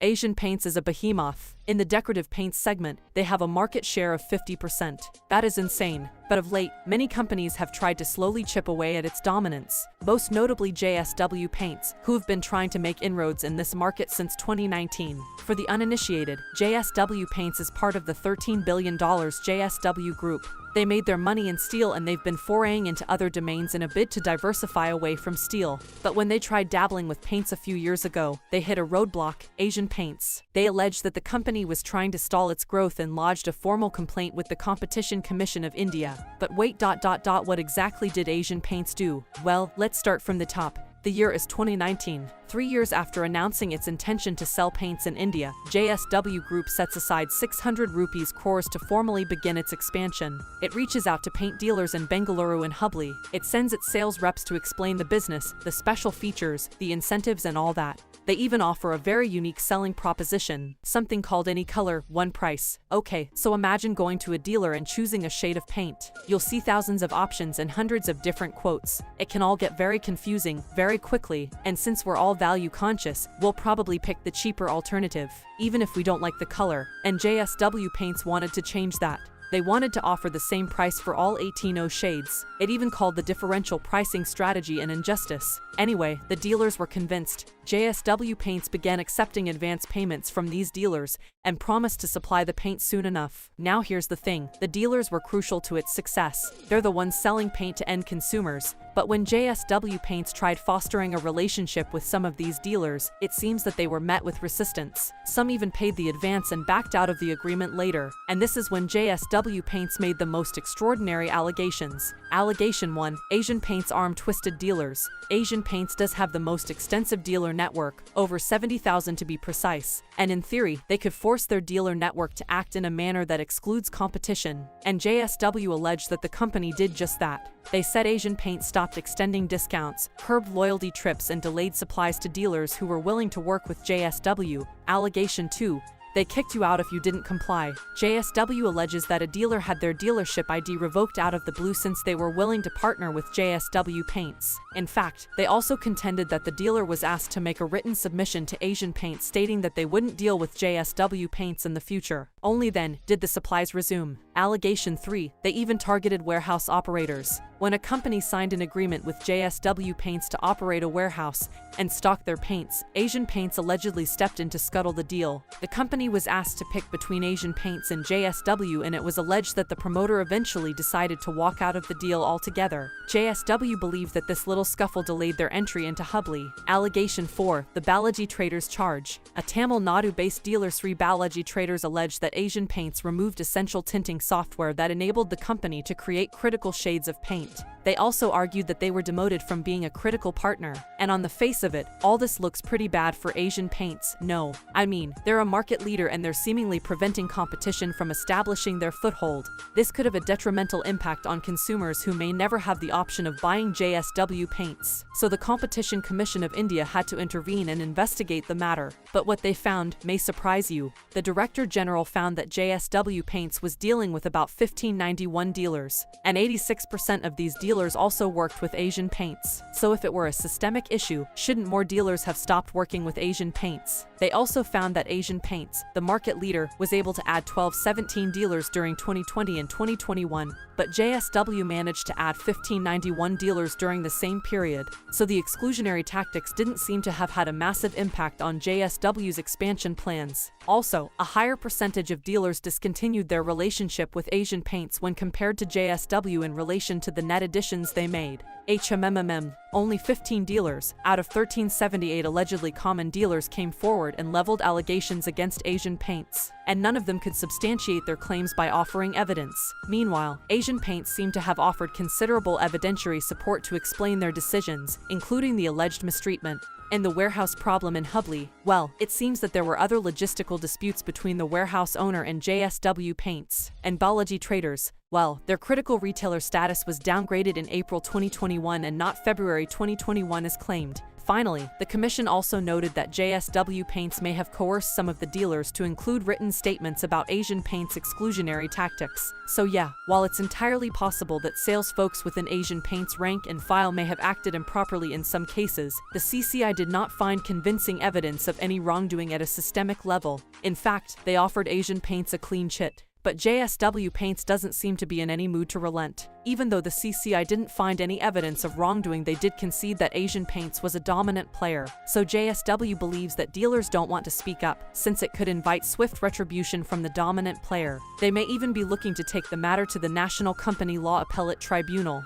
Asian Paints is a behemoth. In the decorative paints segment, they have a market share of 50%. That is insane. But of late, many companies have tried to slowly chip away at its dominance, most notably JSW Paints, who have been trying to make inroads in this market since 2019. For the uninitiated, JSW Paints is part of the $13 billion JSW Group. They made their money in steel and they've been foraying into other domains in a bid to diversify away from steel. But when they tried dabbling with paints a few years ago, they hit a roadblock: Asian Paints. They alleged that the company was trying to stall its growth and lodged a formal complaint with the Competition Commission of India. But wait, what exactly did Asian Paints do? Well, let's start from the top. The year is 2019. 3 years after announcing its intention to sell paints in India, JSW Group sets aside 600 rupees crores to formally begin its expansion. It reaches out to paint dealers in Bengaluru and Hubli. It sends its sales reps to explain the business, the special features, the incentives and all that. They even offer a very unique selling proposition, something called any color, one price. Okay, so imagine going to a dealer and choosing a shade of paint. You'll see thousands of options and hundreds of different quotes. It can all get very confusing, very quickly, and since we're all value conscious, we'll probably pick the cheaper alternative, even if we don't like the color. And JSW Paints wanted to change that. They wanted to offer the same price for all 18 shades. It even called the differential pricing strategy an injustice. Anyway, the dealers were convinced. JSW Paints began accepting advance payments from these dealers and promised to supply the paint soon enough. Now here's the thing, the dealers were crucial to its success. They're the ones selling paint to end consumers. But when JSW Paints tried fostering a relationship with some of these dealers, it seems that they were met with resistance. Some even paid the advance and backed out of the agreement later. And this is when JSW Paints made the most extraordinary allegations. Allegation 1. Asian Paints arm twisted dealers. Asian Paints does have the most extensive dealer network, over 70,000 to be precise. And in theory, they could force their dealer network to act in a manner that excludes competition. And JSW alleged that the company did just that. They said Asian Paints stopped extending discounts, curbed loyalty trips and delayed supplies to dealers who were willing to work with JSW. Allegation 2. They kicked you out if you didn't comply. JSW alleges that a dealer had their dealership ID revoked out of the blue since they were willing to partner with JSW Paints. In fact, they also contended that the dealer was asked to make a written submission to Asian Paints stating that they wouldn't deal with JSW Paints in the future. Only then did the supplies resume. Allegation 3. They even targeted warehouse operators. When a company signed an agreement with JSW Paints to operate a warehouse and stock their paints, Asian Paints allegedly stepped in to scuttle the deal. The company was asked to pick between Asian Paints and JSW, and it was alleged that the promoter eventually decided to walk out of the deal altogether. JSW believed that this little scuffle delayed their entry into Hubli. Allegation 4. The Balaji Traders charge. A Tamil Nadu-based dealer, Sri Balaji Traders, alleged that Asian Paints removed essential tinting software that enabled the company to create critical shades of paint. They also argued that they were demoted from being a critical partner. And on the face of it, all this looks pretty bad for Asian Paints. No, I mean, they're a market leader and they're seemingly preventing competition from establishing their foothold. This could have a detrimental impact on consumers who may never have the option of buying JSW Paints. So the Competition Commission of India had to intervene and investigate the matter. But what they found may surprise you. The Director General found that JSW Paints was dealing with about 1591 dealers, and 86% of these dealers also worked with Asian Paints. So if it were a systemic issue, shouldn't more dealers have stopped working with Asian Paints? They also found that Asian Paints, the market leader, was able to add 17 dealers during 2020 and 2021, but JSW managed to add 1591 dealers during the same period. So the exclusionary tactics didn't seem to have had a massive impact on JSW's expansion plans. Also, a higher percentage of dealers discontinued their relationship with Asian Paints when compared to JSW in relation to the net additions they made. Only 15 dealers, out of 1378 allegedly common dealers, came forward and leveled allegations against Asian Paints, and none of them could substantiate their claims by offering evidence. Meanwhile, Asian Paints seem to have offered considerable evidentiary support to explain their decisions, including the alleged mistreatment and the warehouse problem in Hubli. Well, it seems that there were other logistical disputes between the warehouse owner and JSW Paints and Balaji Traders. Well, their critical retailer status was downgraded in April 2021 and not February 2021 as claimed. Finally, the commission also noted that JSW Paints may have coerced some of the dealers to include written statements about Asian Paints' exclusionary tactics. So yeah, while it's entirely possible that sales folks within Asian Paints' rank and file may have acted improperly in some cases, the CCI did not find convincing evidence of any wrongdoing at a systemic level. In fact, they offered Asian Paints a clean chit. But JSW Paints doesn't seem to be in any mood to relent. Even though the CCI didn't find any evidence of wrongdoing, they did concede that Asian Paints was a dominant player. So JSW believes that dealers don't want to speak up, since it could invite swift retribution from the dominant player. They may even be looking to take the matter to the National Company Law Appellate Tribunal.